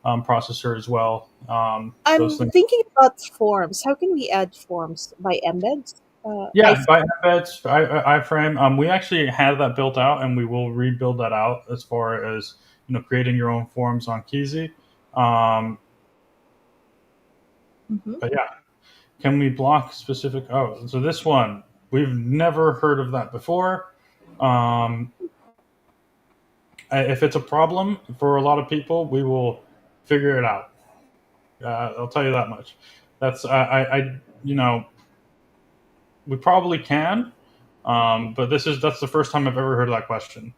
processor as well. Those I'm things. thinking about forms. How can we add forms by embeds? I Yeah, by embeds, iframe. We actually had that built out, and we will rebuild that out as far as creating your own forms on Keyzii. Um, Mhm. but yeah, can we block specific? Oh, so this one we've never heard of that before. Um, if it's a problem for a lot of people, we will figure it out. I'll tell you that much. That's we probably can, but that's the first time I've ever heard of that question.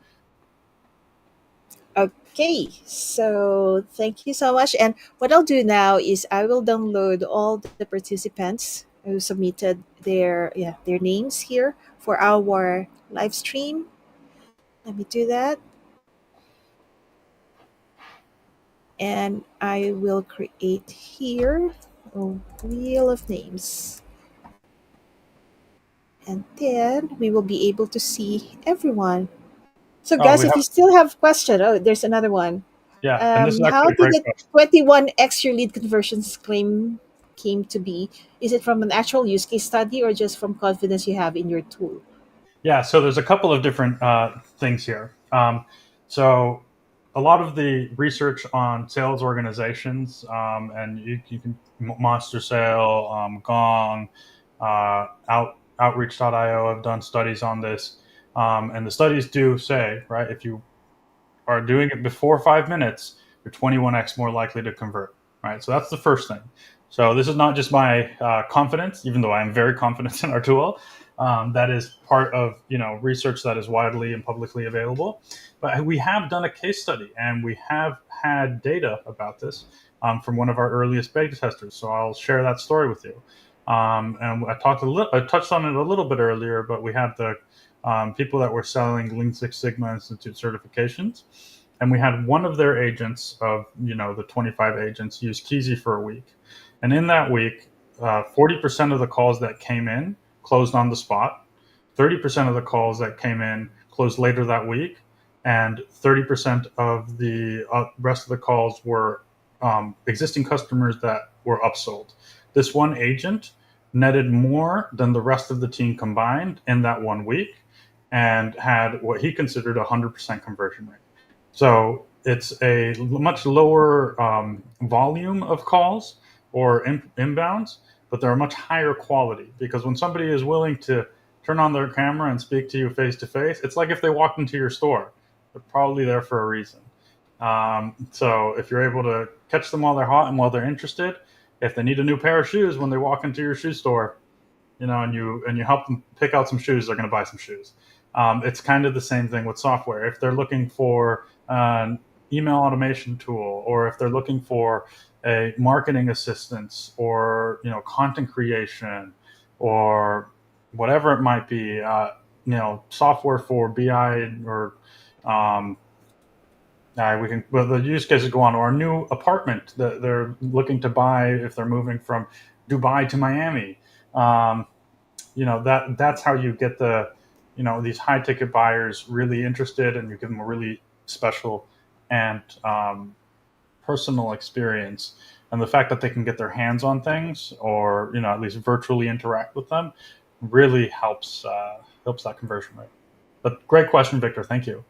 Okay, so thank you so much. And what I'll do now is I will download all the participants who submitted their names here for our live stream. Let me do that, and I will create here a wheel of names, and then we will be able to see everyone. So, Oh, guys, we if have you still have question, oh, there's another one. yeah, and this is How actually a did great the question. 21x your lead conversions claim came to be? Is it from an actual use case study or just from confidence you have in your tool? Yeah, so there's a couple of different things here. So a lot of the research on sales organizations, and you can Monster Sale, Gong, Outreach.io have done studies on this, and the studies do say, right, if you are doing it before 5 minutes, you're 21x more likely to convert. Right, so that's the first thing. So this is not just my confidence, even though I am very confident in our tool. That is part of research that is widely and publicly available. But we have done a case study, and we have had data about this. from one of our earliest beta testers. So I'll share that story with you. And I touched on it a little bit earlier, but we had the people that were selling Lean Six Sigma Institute certifications, and we had one of their agents of the 25 agents use Keyzii for a week, and in that week, 40% of the calls that came in closed on the spot, 30% of the calls that came in closed later that week, and 30% of the rest of the calls were existing customers that were upsold. This one agent netted more than the rest of the team combined in that 1 week and had what he considered a 100% conversion rate. So it's a much lower volume of calls or inbounds, but they're a much higher quality, because when somebody is willing to turn on their camera and speak to you face to face, it's like if they walked into your store. They're probably there for a reason. So if you're able to catch them while they're hot and while they're interested, if they need a new pair of shoes when they walk into your shoe store, and you help them pick out some shoes, they're going to buy some shoes. It's kind of the same thing with software. If they're looking for an email automation tool, or if they're looking for a marketing assistance, or content creation, or whatever it might be, software for BI, or the use cases go on, or a new apartment that they're looking to buy if they're moving from Dubai to Miami. That's how you get these high ticket buyers really interested, and you give them a really special and personal experience. And the fact that they can get their hands on things, or at least virtually interact with them, really helps that conversion rate. But great question, Victor. Thank you.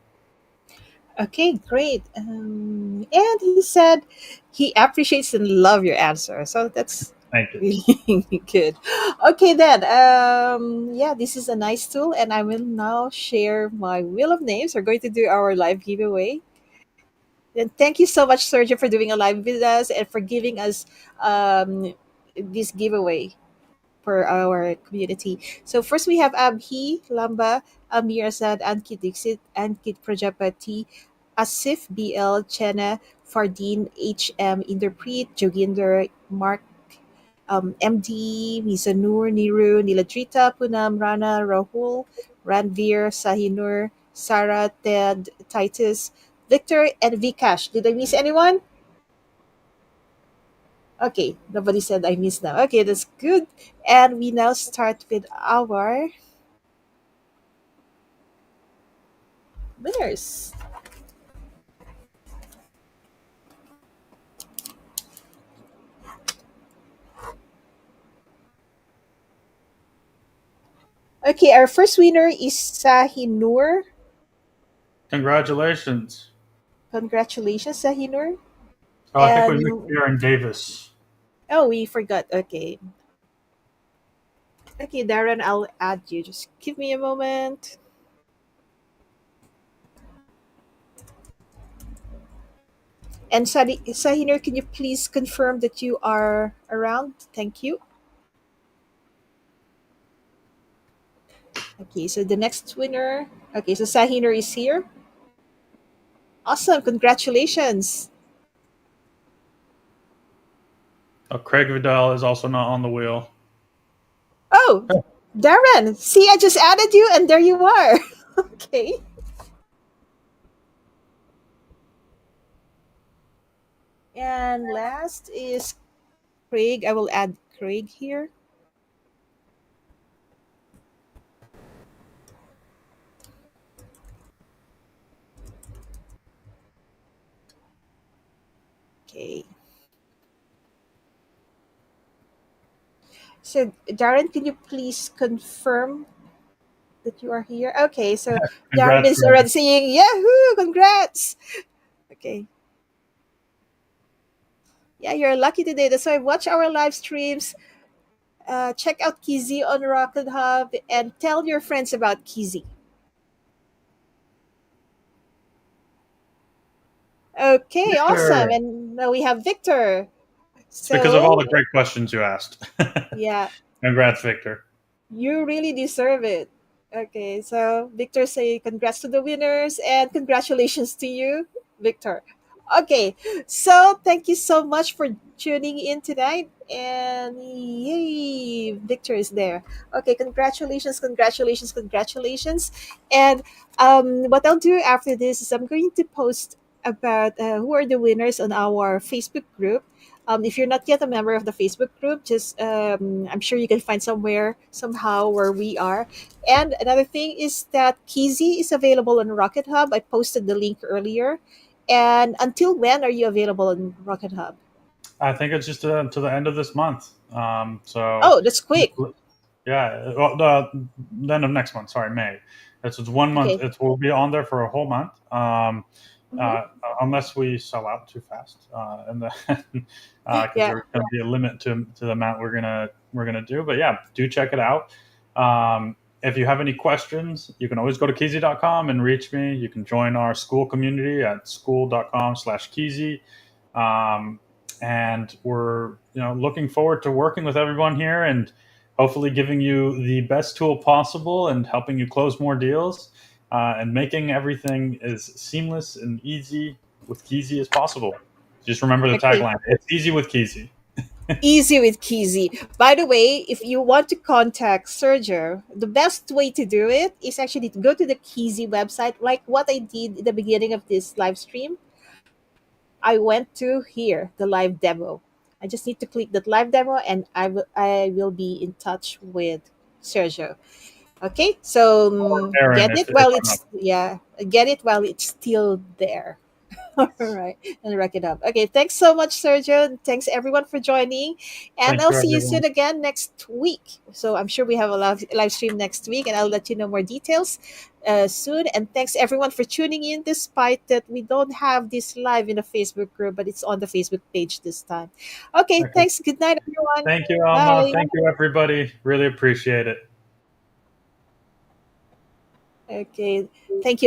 Okay, great. And he said he appreciates and love your answer. So that's Thank you. really good. Okay, then. Yeah, this is a nice tool, and I will now share my wheel of names. We're going to do our live giveaway. And thank you so much, Sergio, for doing a live with us and for giving us um, this giveaway for our community. So first we have Abhi Lamba, Amir Azad, Ankit Dixit, Ankit Prajapati, Asif BL, Chena, Fardeen, HM, Inderpreet, Joginder, Mark, MD, Mizanur, Niru, Niladrita, Punam, Rana, Rahul, Ranveer, Sahinur, Sarah, Ted, Titus, Victor, and Vikash. Did I miss anyone? Okay, nobody said I missed them. Okay, that's good. And we now start with our winners. Okay, our first winner is Sahinur. Congratulations. Congratulations, Sahinur. Oh, I think we missed And Aaron Davis. oh, we forgot. Okay. Okay, Darren, I'll add you. Just give me a moment. And Sahinur, can you please confirm that you are around? Thank you. Okay, so the next winner. Okay, so Sahinur is here. Awesome. Congratulations. Oh, Craig Vidal is also not on the wheel. Oh, Darren. See, I just added you and there you are. Okay. And last is Craig. I will add Craig here. Okay. So, Darren, can you please confirm that you are here? Okay. So, Darren Congrats, is Craig. already saying, Yahoo! Congrats. Okay. Yeah, you're lucky today. That's why watch our live streams. Check out Keyzii on Rocket Hub and tell your friends about Keyzii. Okay, awesome. Victor. And now we have Victor. It's because of all the So, great questions you asked. yeah, Congrats, Victor. you really deserve it. Okay, so Victor say congrats to the winners and congratulations to you, Victor. Okay, so thank you so much for tuning in tonight. And yay, Victor is there. Okay, congratulations, congratulations, congratulations. And what I'll do after this is I'm going to post about who are the winners on our Facebook group. If you're not yet a member of the Facebook group, just I'm sure you can find somewhere, somehow, where we are. And another thing is that Keyzii is available on Rocket Hub. I posted the link earlier. And until when are you available on Rocket Hub? I think it's just to the end of this month. So Oh, that's quick. yeah, well, the end of next month. Sorry, May. It's 1 month. Okay. It will be on there for a whole month. Hmm. Uh, unless we sell out too fast, and then because Yeah. there's going to be a limit to the amount we're gonna do. But yeah, do check it out. If you have any questions, you can always go to Keyzii.com and reach me. You can join our school community at school.com/Keyzii. Um, and we're looking forward to working with everyone here and hopefully giving you the best tool possible and helping you close more deals and making everything as seamless and easy with Keyzii as possible. Just remember the Okay. tagline: "It's easy with Keyzii." Easy with Keyzii. By the way, if you want to contact Sergio, the best way to do it is actually to go to the Keyzii website, like what I did in the beginning of this live stream. I went to here, the live demo. I just need to click that live demo, and I will be in touch with Sergio. Okay, so Aaron, get if it I'm while not. it's yeah, get it while it's still there. All right, and rack it up. Okay, thanks so much, Sergio. Thanks everyone for joining, and Thank I'll you, see you everyone. soon again next week. So I'm sure we have a live stream next week, and I'll let you know more details soon. And thanks everyone for tuning in, despite that we don't have this live in the Facebook group, but it's on the Facebook page this time. Okay, Okay. thanks. Good night, everyone. Thank you, Alma. Bye. Thank you, everybody. Really appreciate it. Okay, thank you.